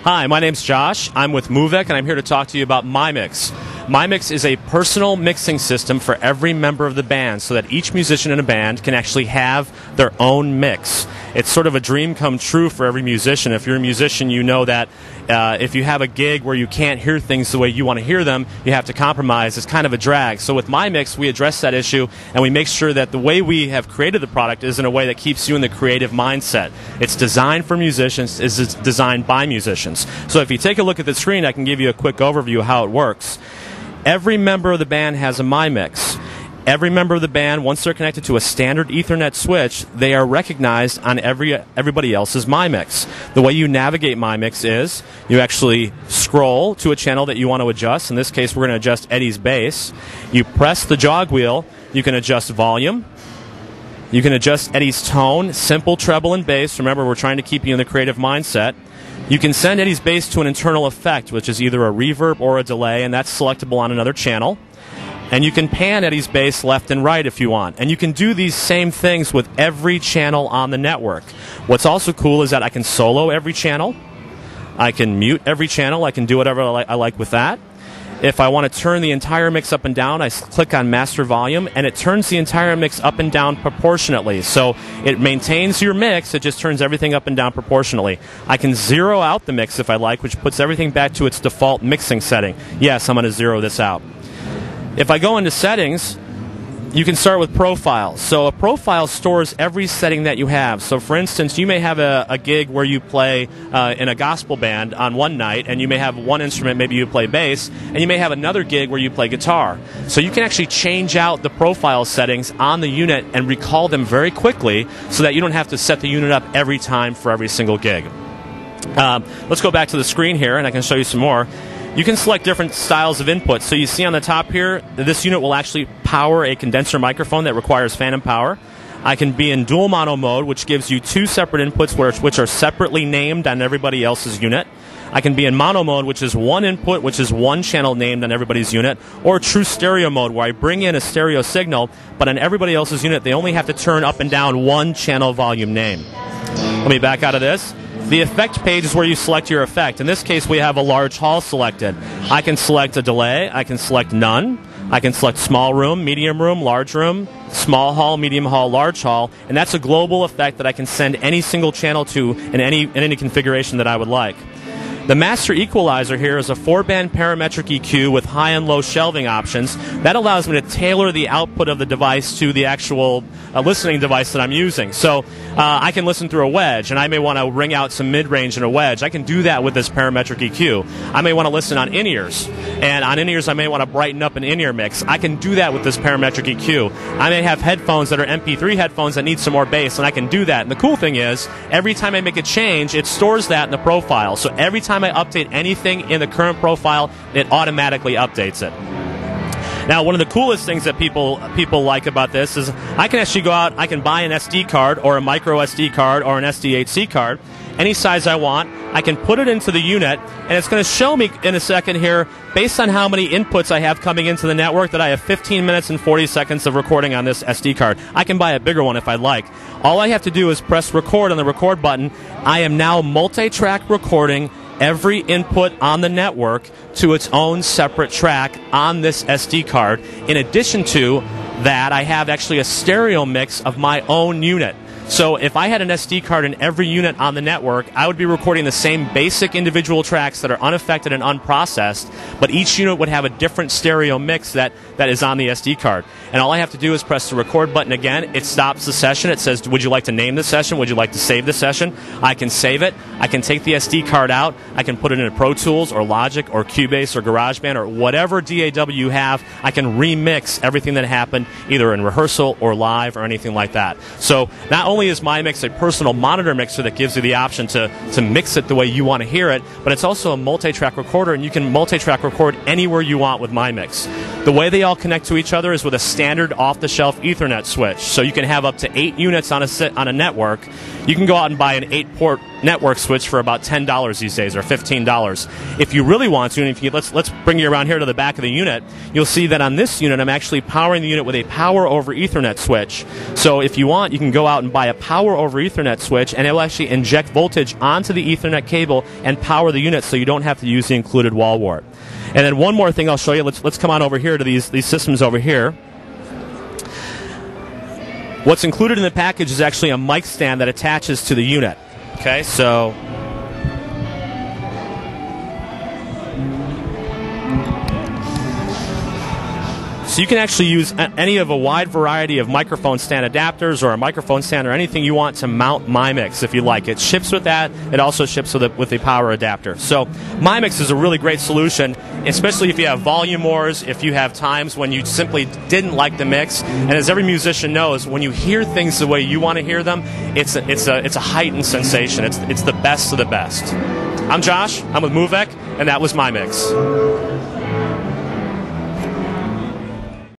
Hi, my name's Josh. I'm with Movec, and I'm here to talk to you about MyMix. MyMix is a personal mixing system for every member of the band so that each musician in a band can actually have their own mix. It's sort of a dream come true for every musician. If you're a musician, you know that if you have a gig where you can't hear things the way you want to hear them, you have to compromise. It's kind of a drag. So with MyMix, we address that issue, and we make sure that the way we have created the product is in a way that keeps you in the creative mindset. It's designed for musicians. It's designed by musicians. So if you take a look at the screen, I can give you a quick overview of how it works. Every member of the band has a MyMix. Every member of the band, once they're connected to a standard Ethernet switch, they are recognized on everybody else's MyMix. The way you navigate MyMix is you actually scroll to a channel that you want to adjust. In this case, we're going to adjust Eddie's bass. You press the jog wheel. You can adjust volume. You can adjust Eddie's tone, simple treble and bass. Remember, we're trying to keep you in the creative mindset. You can send Eddie's bass to an internal effect, which is either a reverb or a delay, and that's selectable on another channel. And you can pan Eddie's bass left and right if you want. And you can do these same things with every channel on the network. What's also cool is that I can solo every channel. I can mute every channel. I can do whatever I like with that. If I want to turn the entire mix up and down, I click on Master Volume, and it turns the entire mix up and down proportionately. So it maintains your mix, it just turns everything up and down proportionally. I can zero out the mix if I like, which puts everything back to its default mixing setting. Yes, I'm going to zero this out. If I go into settings, you can start with profiles. So a profile stores every setting that you have. So for instance, you may have a gig where you play in a gospel band on one night, and you may have one instrument, maybe you play bass, and you may have another gig where you play guitar. So you can actually change out the profile settings on the unit and recall them very quickly so that you don't have to set the unit up every time for every single gig. Let's go back to the screen here, and I can show you some more. You can select different styles of input. So you see on the top here, this unit will actually power a condenser microphone that requires phantom power. I can be in dual mono mode, which gives you two separate inputs which are separately named on everybody else's unit. I can be in mono mode, which is one input, which is one channel named on everybody's unit, or true stereo mode, where I bring in a stereo signal, but on everybody else's unit, they only have to turn up and down one channel volume name. Let me back out of this. The effect page is where you select your effect. In this case, we have a large hall selected. I can select a delay. I can select none. I can select small room, medium room, large room, small hall, medium hall, large hall, and that's a global effect that I can send any single channel to in any configuration that I would like. The master equalizer here is a 4-band parametric EQ with high and low shelving options. That allows me to tailor the output of the device to the actual listening device that I'm using. So I can listen through a wedge, and I may want to ring out some mid-range in a wedge. I can do that with this parametric EQ. I may want to listen on in-ears, and on in-ears I may want to brighten up an in-ear mix. I can do that with this parametric EQ. I may have headphones that are MP3 headphones that need some more bass, and I can do that. And the cool thing is, every time I make a change, it stores that in the profile. So every time I update anything in the current profile, it automatically updates it. Now, one of the coolest things that people like about this is I can actually go out, I can buy an SD card or a micro SD card or an SDHC card, any size I want. I can put it into the unit, and it's going to show me in a second here, based on how many inputs I have coming into the network, that I have 15 minutes and 40 seconds of recording on this SD card. I can buy a bigger one if I like. All I have to do is press record on the record button. I am now multi-track recording every input on the network to its own separate track on this SD card. In addition to that, I have actually a stereo mix of my own unit. So if I had an SD card in every unit on the network, I would be recording the same basic individual tracks that are unaffected and unprocessed, but each unit would have a different stereo mix that is on the SD card. And all I have to do is press the record button again. It stops the session. It says, would you like to name the session? Would you like to save the session? I can save it. I can take the SD card out. I can put it in Pro Tools or Logic or Cubase or GarageBand or whatever DAW you have. I can remix everything that happened either in rehearsal or live or anything like that. So not only is MyMix a personal monitor mixer that gives you the option to mix it the way you want to hear it, but it's also a multi-track recorder, and you can multi-track record anywhere you want with MyMix. The way they all connect to each other is with a standard off-the-shelf Ethernet switch. So you can have up to 8 units on a network. You can go out and buy an 8-port network switch for about $10 these days, or $15. If you really want to, and if you let's bring you around here to the back of the unit, you'll see that on this unit I'm actually powering the unit with a power over Ethernet switch. So if you want, you can go out and buy a power over Ethernet switch, and it will actually inject voltage onto the Ethernet cable and power the unit, so you don't have to use the included wall wart. And then one more thing I'll show you. Let's come on over here to these systems over here. What's included in the package is actually a mic stand that attaches to the unit. Okay, so you can actually use any of a wide variety of microphone stand adapters or a microphone stand or anything you want to mount MyMix if you like. It ships with that. It also ships with a power adapter. So MyMix is a really great solution, especially if you have volume wars, if you have times when you simply didn't like the mix. And as every musician knows, when you hear things the way you want to hear them, it's a heightened sensation. It's the best of the best. I'm Josh. I'm with Muvek, and that was MyMix.